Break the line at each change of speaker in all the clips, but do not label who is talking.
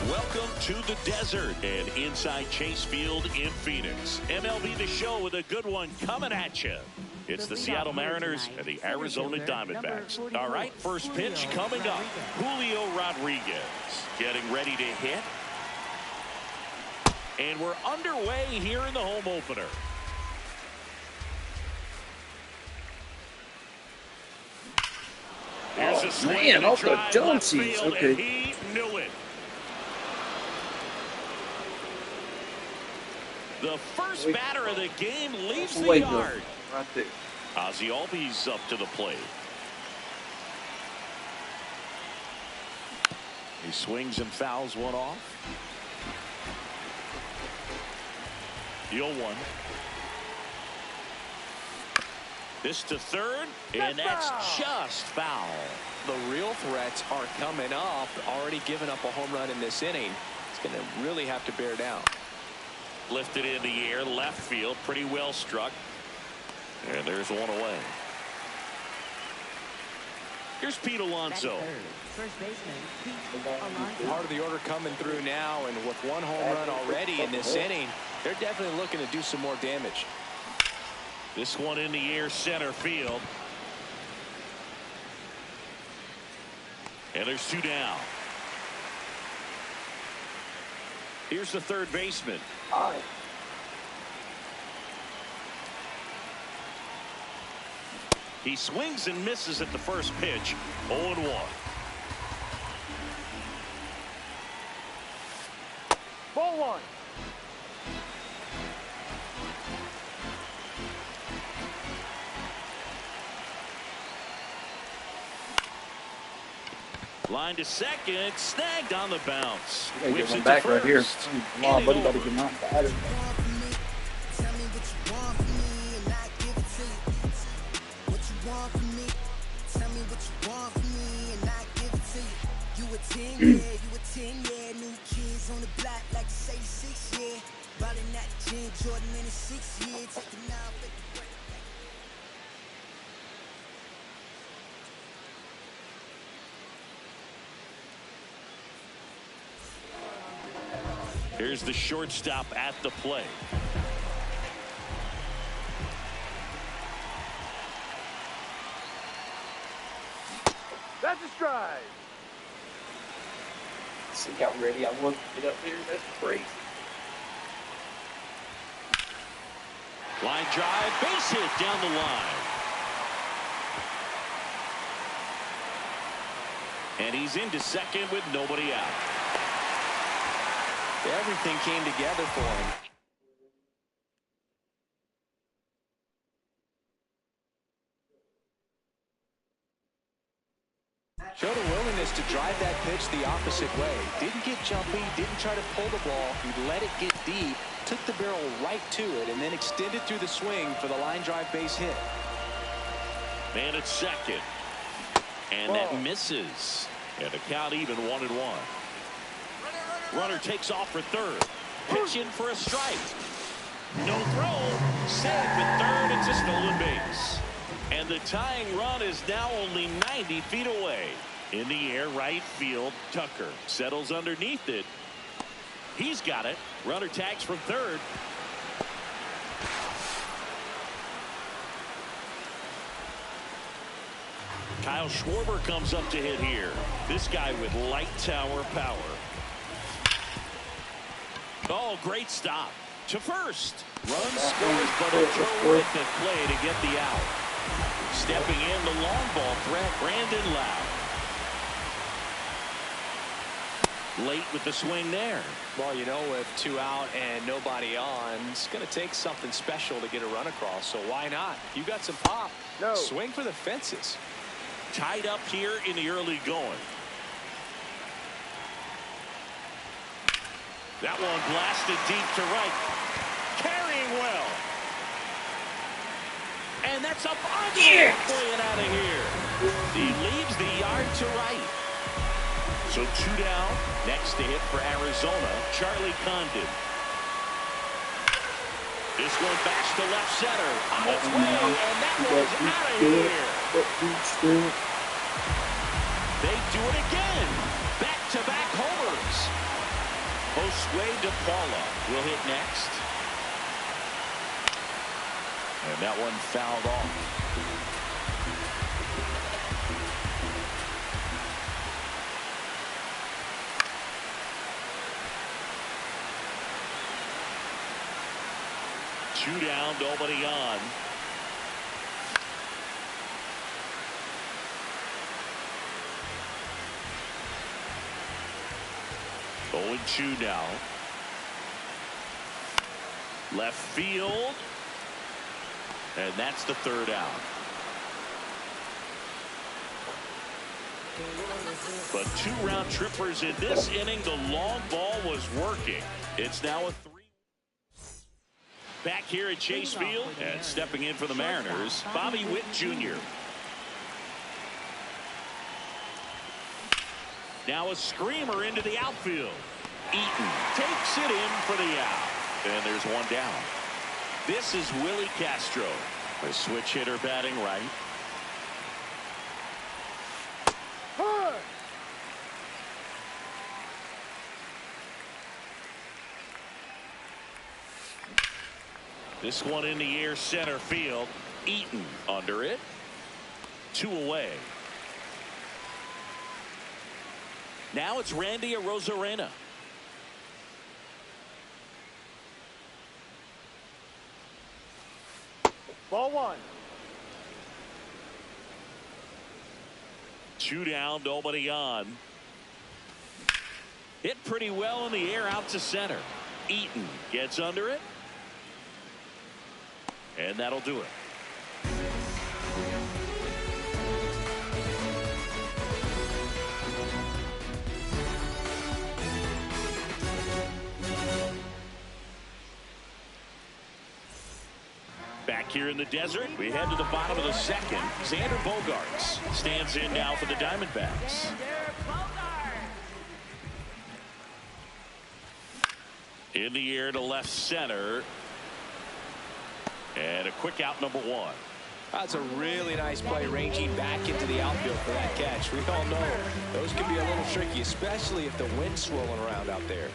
Welcome to the desert and inside Chase Field in Phoenix. MLB The Show with a good one coming at you. It's the Seattle Mariners and the Arizona Diamondbacks. All right, first pitch coming up. Julio Rodriguez getting ready to hit. And we're underway here in the home opener. Here's a swing
Man, off the Jonesies. Okay.
He knew it. The first batter of the game leaves the yard.
Right there.
Ozzie Albies up to the plate. He swings and fouls one off. The 0-1. This to third, and that's just foul.
The real threats are coming up. Already given up a home run in this inning. It's going to really have to bear down.
Lifted in the air, left field, pretty well struck. And there's one away. Here's Pete Alonso.
First baseman, Pete Alonso.
Part of the order coming through now, and with one home run already in this inning, they're definitely looking to do some more damage.
This one in the air, center field. And there's two down. Here's the third baseman. He swings and misses at the first pitch. 0-1.
Ball one.
Line to second, snagged on the bounce.
Whips it back right here. Come on, buddy, got to get knocked out.
Here's the shortstop at the plate.
That's a strike.
See how ready I was to get up there. That's crazy.
Line drive, base hit down the line. And he's into second with nobody out.
Everything came together for him. Showed a willingness to drive that pitch the opposite way. Didn't get jumpy, didn't try to pull the ball. He let it get deep, took the barrel right to it, and then extended through the swing for the line drive base hit.
Man at second. And that misses. And the count even 1-1. Runner takes off for third. Pitch in for a strike. No throw. Saved with third. It's a stolen base. And the tying run is now only 90 feet away. In the air, right field. Tucker settles underneath it. He's got it. Runner tags from third. Kyle Schwarber comes up to hit here. This guy with light tower power. Oh, great stop. To first. Run scores, but a terrific play to get the out. Stepping in the long ball threat, Brandon Lowe. Late with the swing there.
Well, you know, with two out and nobody on, it's going to take something special to get a run across. So why not? You got some pop.
No.
Swing for the fences.
Tied up here in the early going. That one blasted deep to right. Carrying well. And that's up under the play out of here. He leaves the yard to right. So 2 down. Next to hit for Arizona, Charlie Condon. This one backs to left center. On its way, and that one's out of here. They do it again. Back-to-back homers. Josue DePaula will hit next. And that one fouled off. Two down, nobody on. Going 2 now. Left field. And that's the 3rd out. But 2 round trippers in this inning. The long ball was working. It's now a 3. Back here at Chase Field and stepping in for the Mariners, Bobby Witt Jr. Now a screamer into the outfield. Eaton takes it in for the out. And there's 1 down. This is Willie Castro, a switch hitter batting right. This one in the air, center field. Eaton under it. 2 away. Now it's Randy Arozarena.
Ball 1.
2 down, nobody on. Hit pretty well in the air out to center. Eaton gets under it. And that'll do it. Back here in the desert, we head to the bottom of the 2nd. Xander Bogaerts stands in now for the Diamondbacks. In the air to left center. And a quick out, number 1.
That's a really nice play, ranging back into the outfield for that catch. We all know those can be a little tricky, especially if the wind's swirling around out there.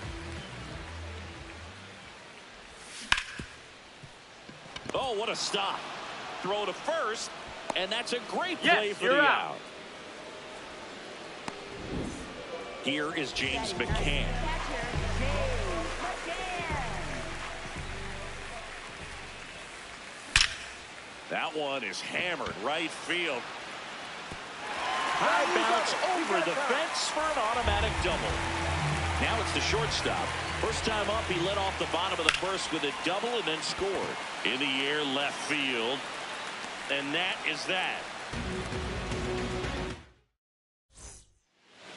Oh, what a stop. Throw to first, and that's a great play for the
out.
out. Here is James McCann. That one is hammered right field. High bounce over the fence for an automatic double. Now it's the shortstop. First time up, he led off the bottom of the 1st with a double and then scored. In the air, left field. And that is that.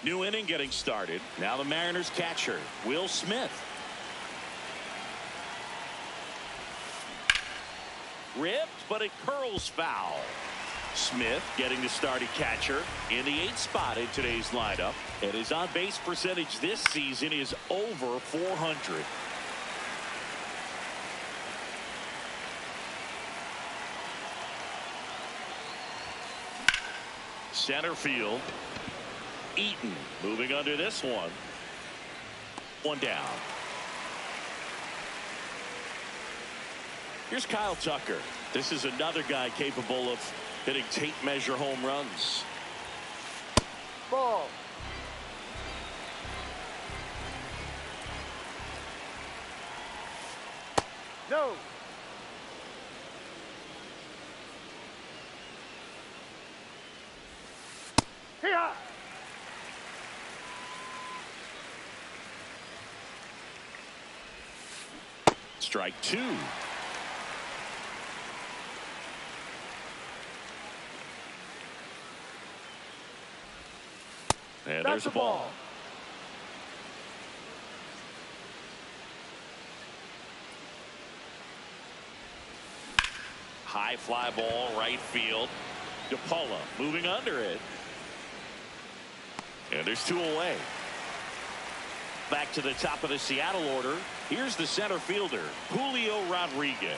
New inning getting started. Now the Mariners catcher, Will Smith. Ripped, but it curls foul. Smith getting the starting catcher in the 8th spot in today's lineup. And his on-base percentage this season is over 400. Center field. Eaton moving under this one. 1 down. Here's Kyle Tucker. This is another guy capable of hitting tape measure home runs.
Ball. No. Here.
Strike 2. And there's a ball. High fly ball right field. DePaula moving under it. And there's 2 away. Back to the top of the Seattle order. Here's the center fielder, Julio Rodriguez.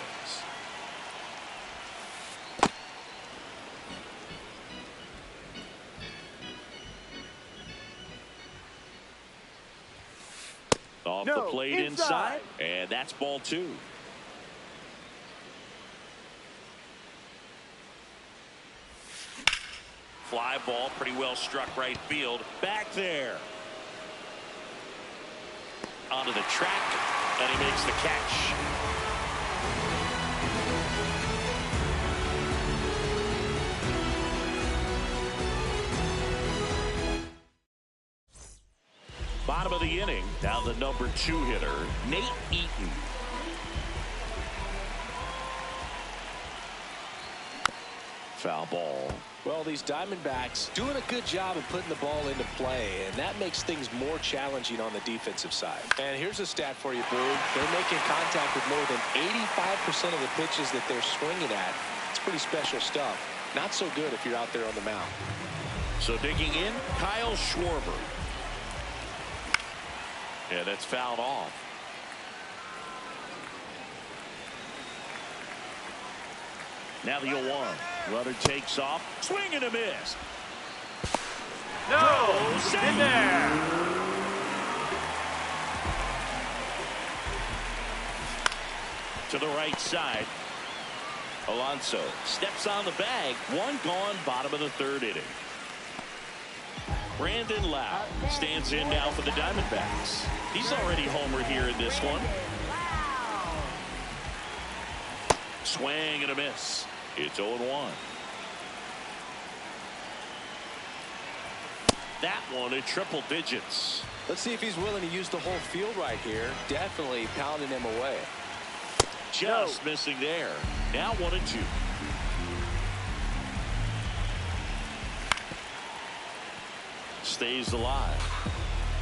Off the plate inside. And that's ball 2. Fly ball pretty well struck right field. Back there. Onto the track. And he makes the catch. Bottom of the inning. Now the number 2 hitter, Nate Eaton. Foul ball.
Well, these Diamondbacks doing a good job of putting the ball into play, and that makes things more challenging on the defensive side. And here's a stat for you, Boog. They're making contact with more than 85% of the pitches that they're swinging at. It's pretty special stuff. Not so good if you're out there on the mound.
So digging in, Kyle Schwarber. Yeah, that's fouled off. Now the 0-1. Runner takes off. Swing and a miss.
No,
in there. To the right side. Alonso steps on the bag. 1 gone, bottom of the 3rd inning. Brandon Lau stands in now for the Diamondbacks. He's already homered here in this one. Swing and a miss. It's 0-1. That one in triple digits.
Let's see if he's willing to use the whole field right here. Definitely pounding him away.
Just missing there. Now 1-2. Stays alive.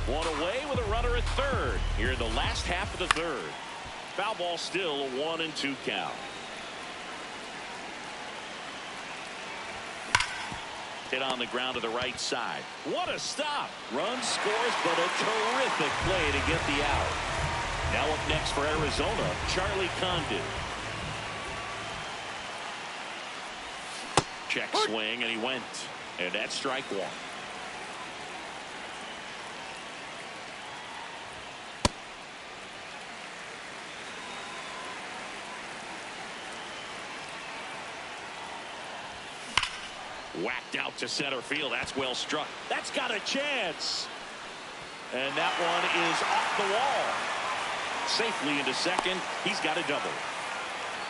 1 away with a runner at 3rd. Here in the last half of the 3rd. Foul ball still a 1-2 count. Hit on the ground to the right side. What a stop. Run scores, but a terrific play to get the out. Now up next for Arizona, Charlie Condon. Check swing, and he went. And that's strike 1. Whacked out to center field. That's well struck. That's got a chance. And that one is off the wall. Safely into second. He's got a double.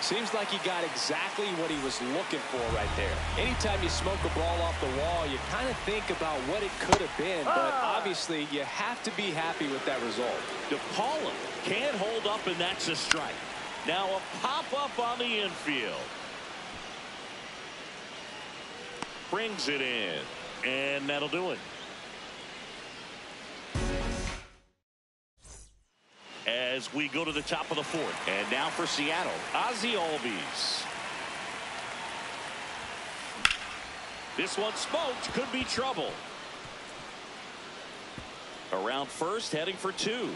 Seems like he got exactly what he was looking for right there. Anytime you smoke a ball off the wall, you kind of think about what it could have been. But obviously, you have to be happy with that result.
DePaula can't hold up, and that's a strike. Now a pop-up on the infield. Brings it in, and that'll do it. As we go to the top of the 4th, and now for Seattle, Ozzie Albies. This one smoked, could be trouble. Around first, heading for 2.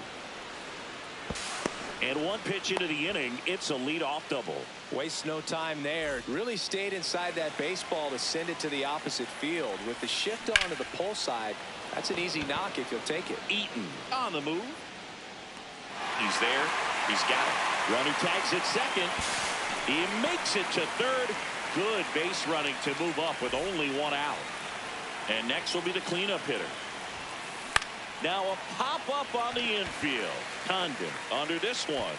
And 1 pitch into the inning, it's a leadoff double.
Wastes no time there. Really stayed inside that baseball to send it to the opposite field. With the shift onto the pull side, that's an easy knock if you'll take it.
Eaton on the move. He's there. He's got it. Runner tags at second. He makes it to 3rd. Good base running to move up with only 1 out. And next will be the cleanup hitter. Now a pop-up on the infield. Condon under this one.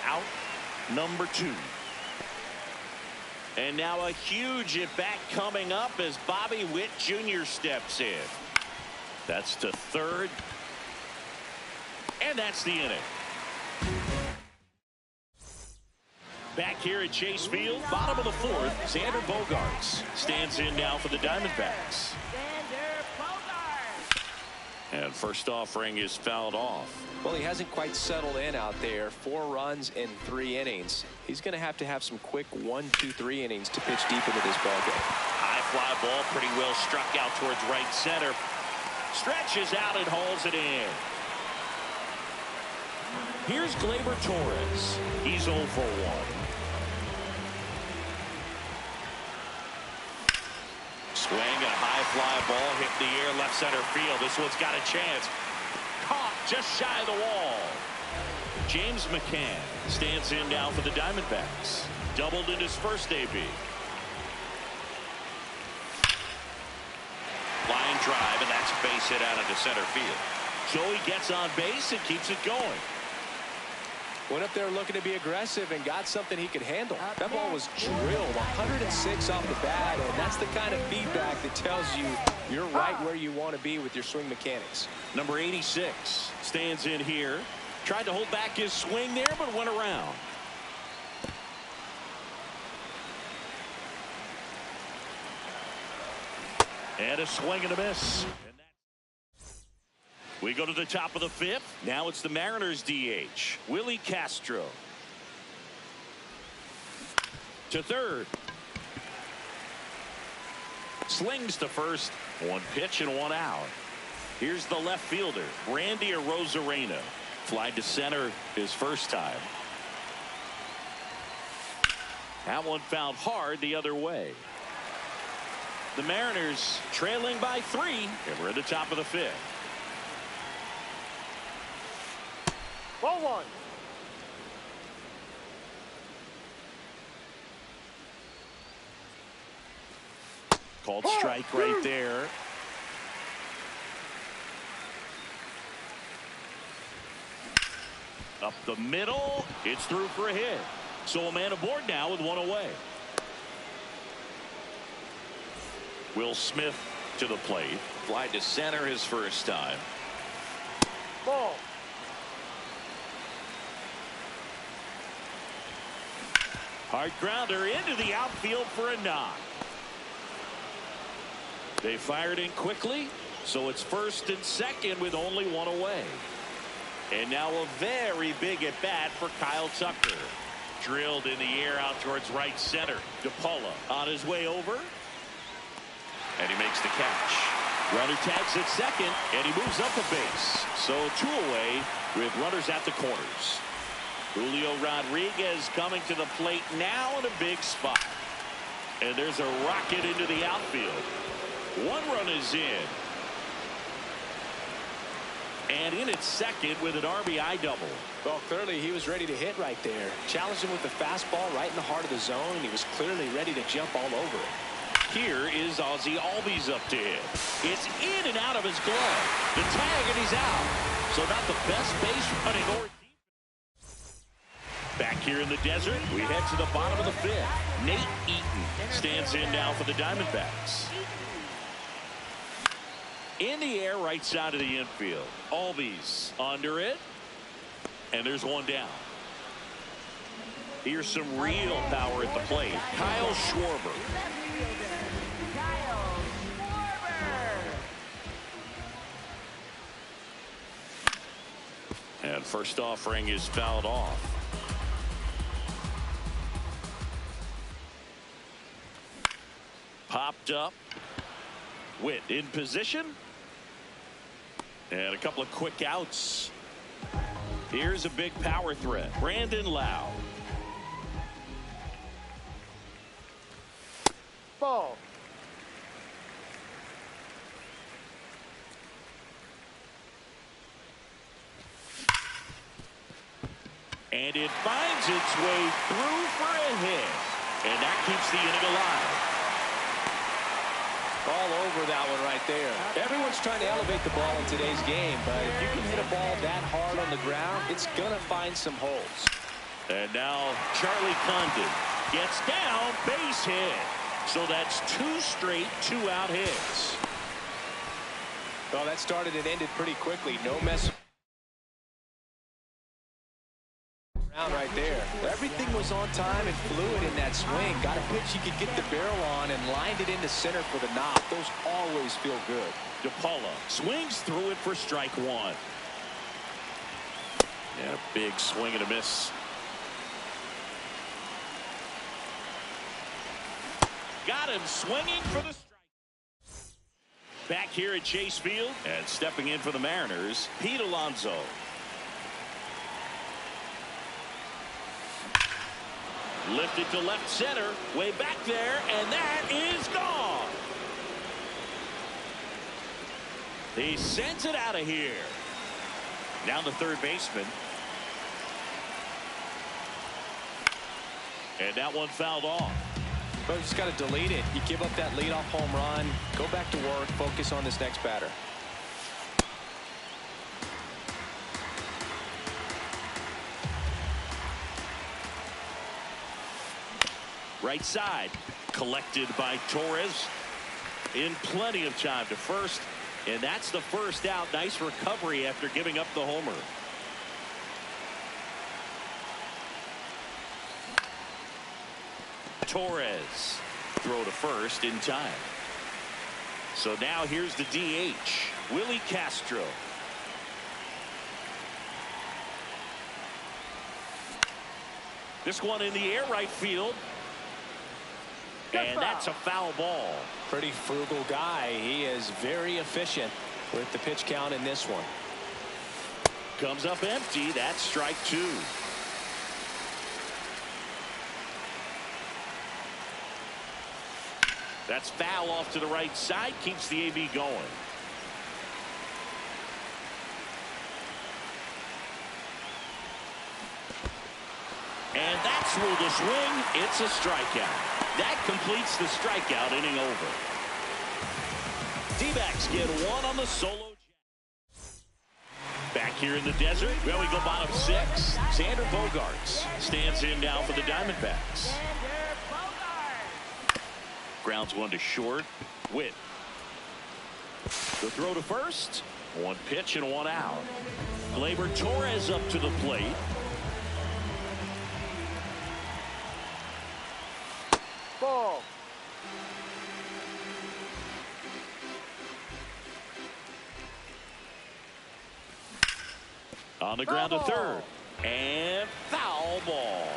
Out number 2. And now a huge at-bat coming up as Bobby Witt Jr. steps in. That's to 3rd. And that's the inning. Back here at Chase Field, bottom of the 4th, Xander Bogaerts stands in now for the Diamondbacks. And first offering is fouled off.
Well, he hasn't quite settled in out there. 4 runs in 3 innings. He's going to have some quick 1, 2, 3 innings to pitch deep into this ball game.
High fly ball pretty well struck out towards right center. Stretches out and hauls it in. Here's Gleyber Torres. He's 0 for 1. Swing and a high fly ball hit the air left center field. This one's got a chance. Caught just shy of the wall. James McCann stands in now for the Diamondbacks. Doubled in his first AB. Line drive, and that's a base hit out into center field. So he gets on base and keeps it going.
Went up there looking to be aggressive and got something he could handle. That ball was drilled 106 off the bat, and that's the kind of feedback that tells you you're right where you want to be with your swing mechanics.
Number 86 stands in here. Tried to hold back his swing there, but went around. And a swing and a miss. We go to the top of the 5th. Now it's the Mariners DH, Willie Castro. To third. Slings to first. 1 pitch and 1 out. Here's the left fielder, Randy Arozarena. Fly to center his first time. That one fouled hard the other way. The Mariners trailing by 3, and we're at the top of the 5th.
Ball 1.
Called strike right there. Up the middle. It's through for a hit. So a man aboard now with 1 away. Will Smith to the plate. Fly to center his first time.
Ball.
Hard grounder into the outfield for a knock. They fired in quickly, so it's first and second with only 1 away. And now a very big at bat for Kyle Tucker. Drilled in the air out towards right center. DePaula on his way over. And he makes the catch. Runner tags at second, and he moves up a base. So 2 away with runners at the corners. Julio Rodriguez coming to the plate now in a big spot. And there's a rocket into the outfield. 1 run is in. And in at second with an RBI double.
Well, clearly he was ready to hit right there. Challenged him with the fastball right in the heart of the zone, and he was clearly ready to jump all over it.
Here is Ozzie Albies up to hit. It's in and out of his glove. The tag, and he's out. So not the best base running or defense. Back here in the desert, we head to the bottom of the 5th. Nate Eaton stands in now for the Diamondbacks. In the air, right side of the infield. Albies under it. And there's 1 down. Here's some real power at the plate. Kyle Schwarber. And first offering is fouled off. Popped up. Witt in position. And a couple of quick outs. Here's a big power threat. Brandon Lau.
Ball.
And it finds its way through for a hit. And that keeps the inning alive.
All over that one right there. Everyone's trying to elevate the ball in today's game, but if you can hit a ball that hard on the ground, it's going to find some holes.
And now Charlie Condon gets down, base hit. So that's 2 straight 2-out hits.
Well, that started and ended pretty quickly. No mess. Around right there. Everything was on time and fluid in that swing. Got a pitch you could get the barrel on and lined it into center for the knock. Those always feel good.
DePaula swings through it for strike one. And a big swing and a miss. Got him swinging for the strike. Back here at Chase Field and stepping in for the Mariners, Pete Alonso. Lifted to left center, way back there, and that is gone. He sends it out of here. Now the third baseman. And that one fouled off.
But you just got to delete it. You give up that leadoff home run, go back to work, focus on this next batter.
Right side, collected by Torres. In plenty of time to first, and that's the first out. Nice recovery after giving up the homer. Torres, throw to first in time. So now here's the DH, Willie Castro. This one in the air right field. And that's a foul ball.
Pretty frugal guy. He is very efficient with the pitch count in this one.
Comes up empty. That's strike two. That's foul off to the right side. Keeps the AB going. And that's ruled a swing. It's a strikeout. That completes the strikeout inning over. D-backs get one on the solo. Back here in the desert, well, we go bottom six. Xander Bogaerts stands in now for the Diamondbacks. Grounds one to short. Witt. The throw to first. One pitch and one out. Gleyber Torres up to the plate.
Ball.
On the ground to third. And foul ball.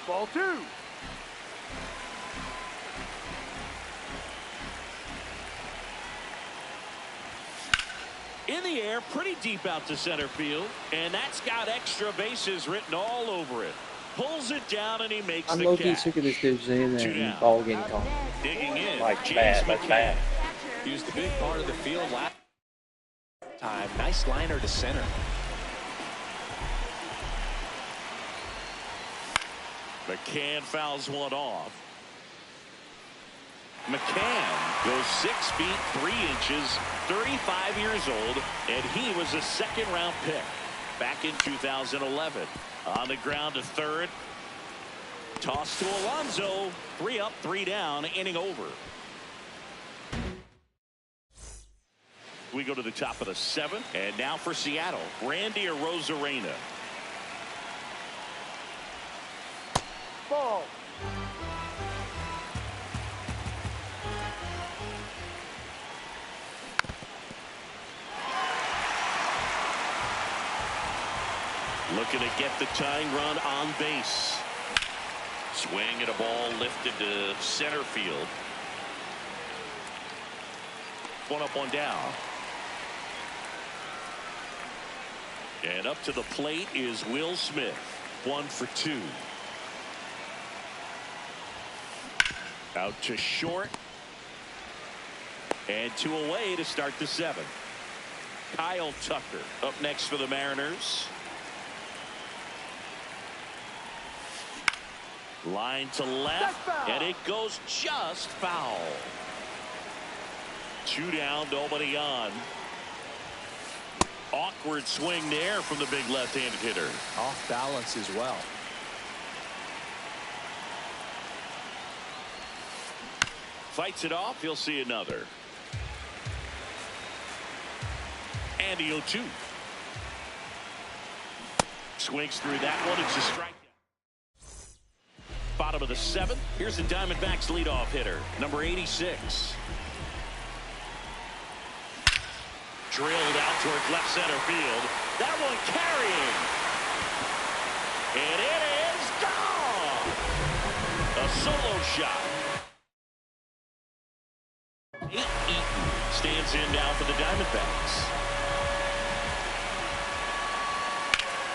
Ball two.
In the air, pretty deep out to center field, and that's got extra bases written all over it. Pulls it down, and he makes
I'm
the
low-key
catch.
sick of this dude saying
Two
that
down.
ball getting called.
Digging in,
Like,
James
bad, that's
McCann.
bad.
He was the big part of the field last time. Nice liner to center.
McCann fouls one off. McCann goes 6 feet 3 inches, 35 years old, and he was a second-round pick back in 2011. On the ground to third. Toss to Alonso. 3 up, 3 down, inning over. We go to the top of the 7th, and now for Seattle, Randy Arozarena.
Ball.
Looking to get the tying run on base. Swing and a ball lifted to center field. One up, one down. And up to the plate is Will Smith. 1 for 2. Out to short. And 2 away to start the 7th. Kyle Tucker up next for the Mariners. Line to left, and it goes just foul. 2 down, nobody on. Awkward swing there from the big left-handed hitter.
Off balance as well.
Fights it off, he'll see another. And the 0-2. Swings through that one. It's a strikeout. Bottom of the 7th. Here's the Diamondbacks leadoff hitter, number 86. Drilled out towards left center field. That one carrying. And it is gone. A solo shot. Eaton stands in now for the Diamondbacks.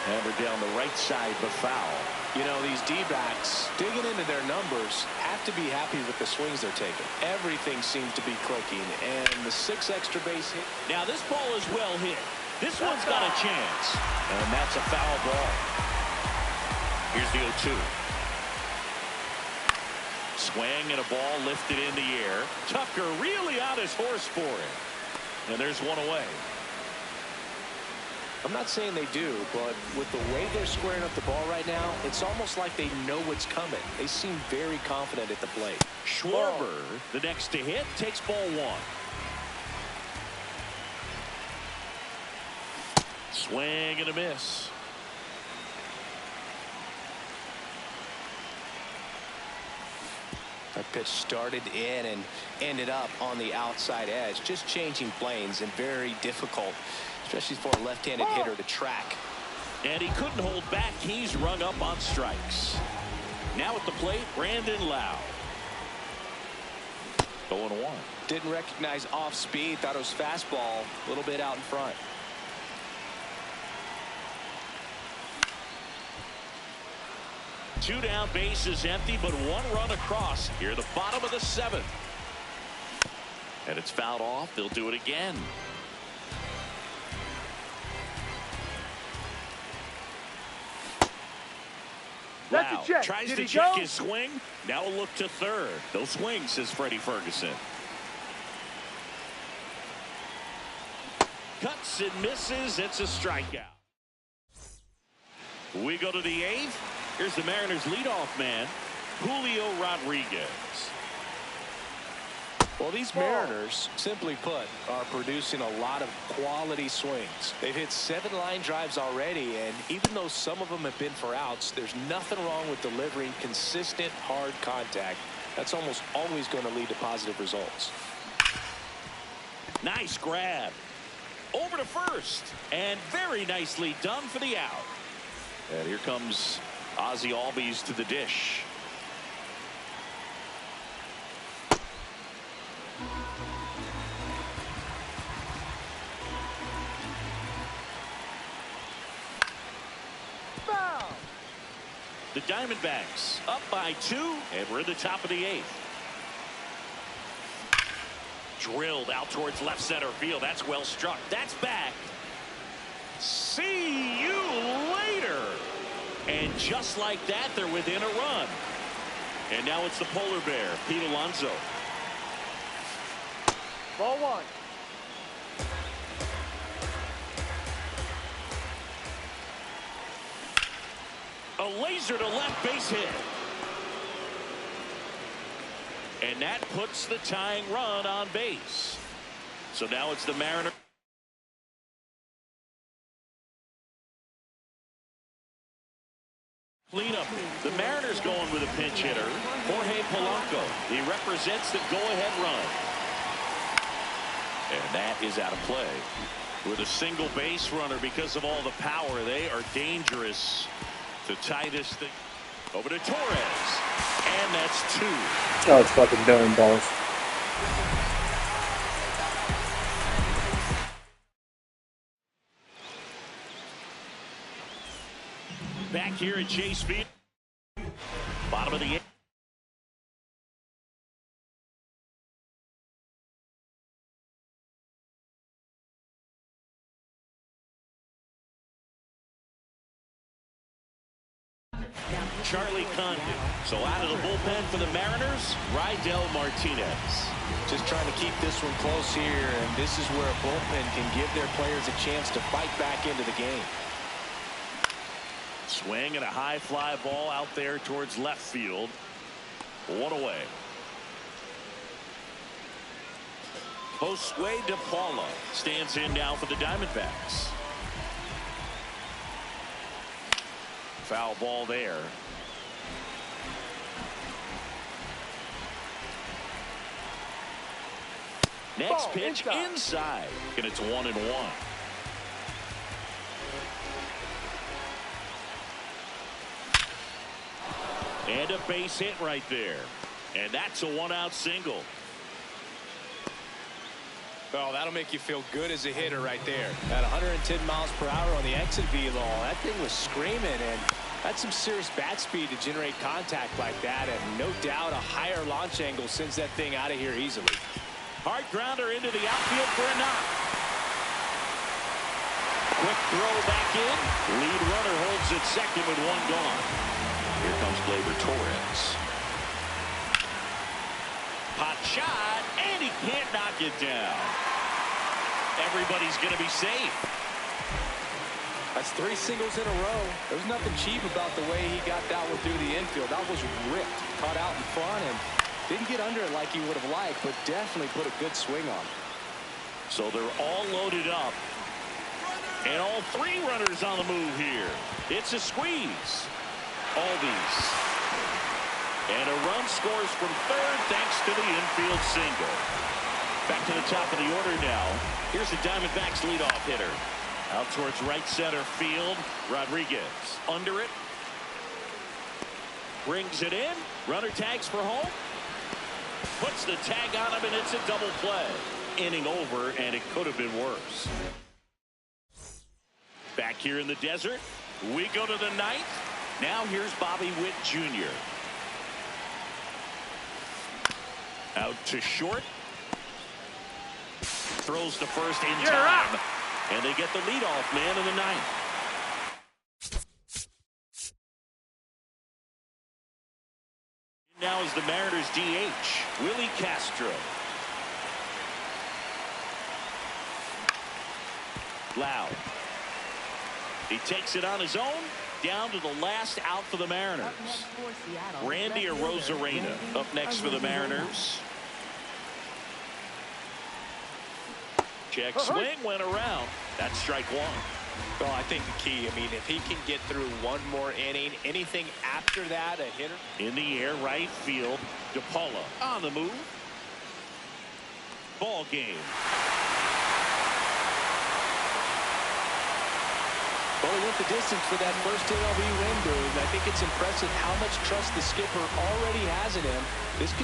Hammered down the right side, but foul.
You know, these D-backs digging into their numbers have to be happy with the swings they're taking. Everything seems to be clicking, and the 6 extra base hit.
Now this ball is well hit. This one's got a chance, and that's a foul ball. Here's the 0-2. Swing and a ball lifted in the air. Tucker really on his horse for it. And there's one away.
I'm not saying they do, but with the way they're squaring up the ball right now, it's almost like they know what's coming. They seem very confident at the plate.
Schwarber, the next to hit, takes ball 1. Swing and a miss.
That pitch started in and ended up on the outside edge, just changing planes and very difficult, especially for a left-handed hitter to track.
And he couldn't hold back. He's rung up on strikes. Now at the plate, Brandon Lau. 0-1.
Didn't recognize off speed, thought it was fastball, a little bit out in front.
Two down, bases empty, but 1 run across here at the bottom of the 7th. And it's fouled off. They'll do it again.
That's
Wow.
a check.
Tries
Did
to
he
check
go?
his swing. Now a look to third. No swing, says Freddie Ferguson. Cuts and misses. It's a strikeout. We go to the 8th. Here's the Mariners' leadoff man, Julio Rodriguez.
Well, these Mariners, simply put, are producing a lot of quality swings. They've hit 7 line drives already, and even though some of them have been for outs, there's nothing wrong with delivering consistent, hard contact. That's almost always going to lead to positive results.
Nice grab. Over to first, and very nicely done for the out. And here comes Ozzie Albies to the dish.
Foul.
The Diamondbacks up by 2, and we're in the top of the 8th. Drilled out towards left center field. That's well struck. That's back. See you later. And just like that, they're within a run. And now it's the polar bear, Pete Alonso.
Ball 1.
A laser to left base hit. And that puts the tying run on base. So now it's the Mariners. Cleanup. The Mariners going with a pinch hitter, Jorge Polanco. He represents the go-ahead run. And that is out of play. With a single base runner, because of all the power, they are dangerous to tie this thing. Over to Torres. And that's 2.
Oh, it's fucking done, balls.
Back here at Chase Field. Bottom of the 8th. Charlie Condon. So out of the bullpen for the Mariners, Rydell Martinez.
Just trying to keep this one close here, and this is where a bullpen can give their players a chance to fight back into the game.
Swing and a high fly ball out there towards left field. 1 away. Josue DePaula stands in now for the Diamondbacks. Foul ball there. Next
Ball
pitch inside. And it's 1-1. And a base hit right there. And that's a 1-out single.
Oh, that'll make you feel good as a hitter right there. At 110 miles per hour on the exit velo, that thing was screaming, and that's some serious bat speed to generate contact like that, and no doubt a higher launch angle sends that thing out of here easily.
Hard grounder into the outfield for a knock. Quick throw back in. Lead runner holds at second with one gone. Here comes Gleyber Torres. Hot shot, and he can't knock it down. Everybody's going to be safe.
That's 3 singles in a row. There's nothing cheap about the way he got that one through the infield. That was ripped. Caught out in front and didn't get under it like he would have liked, but definitely put a good swing on it.
So they're all loaded up. And all 3 runners on the move here. It's a squeeze. Albies. And a run scores from third thanks to the infield single. Back to the top of the order now. Here's the Diamondbacks leadoff hitter. Out towards right center field. Rodriguez under it. Brings it in. Runner tags for home. Puts the tag on him, and it's a double play. Inning over, and it could have been worse. Back here in the desert, we go to the 9th. Now here's Bobby Witt Jr. Out to short. Throws to first in time. And they get the leadoff man in the 9th. Now is the Mariners DH, Willie Castro. Loud. He takes it on his own. Down to the last out for the Mariners. Randy Arozarena up next for the Mariners. Check swing, went around. That's strike 1.
Well, I think the key, I mean, if he can get through one more inning, anything after that, a hitter.
In the air, right field. DePaula on the move. Ball game.
Well, he went the distance for that first MLB win, dude. I think it's impressive how much trust the skipper already has in him. This